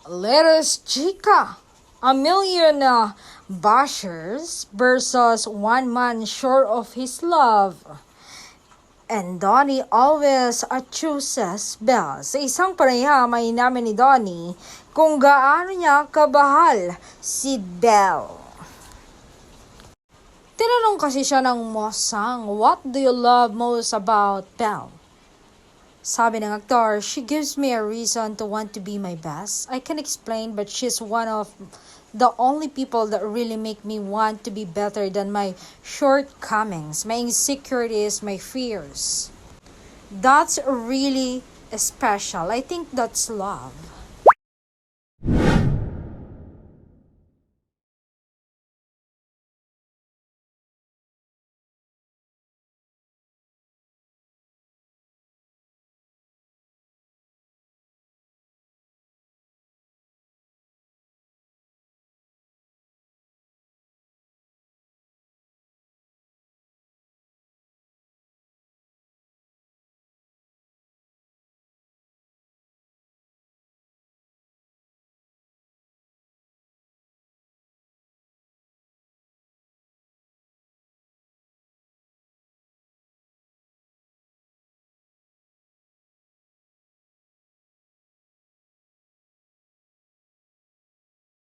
Let's Chica, a million bashers versus one man short of his love. And Donnie always chooses Belle. Sa isang pareha, may namin ni Donnie kung gaano niya kabahal si Belle. Tinanong kasi siya ng Mosang, what do you love most about Belle? Sabi ng aktor, she gives me a reason to want to be my best. I can explain, but she's one of the only people that really make me want to be better than my shortcomings, my insecurities, my fears. That's really special. I think that's love.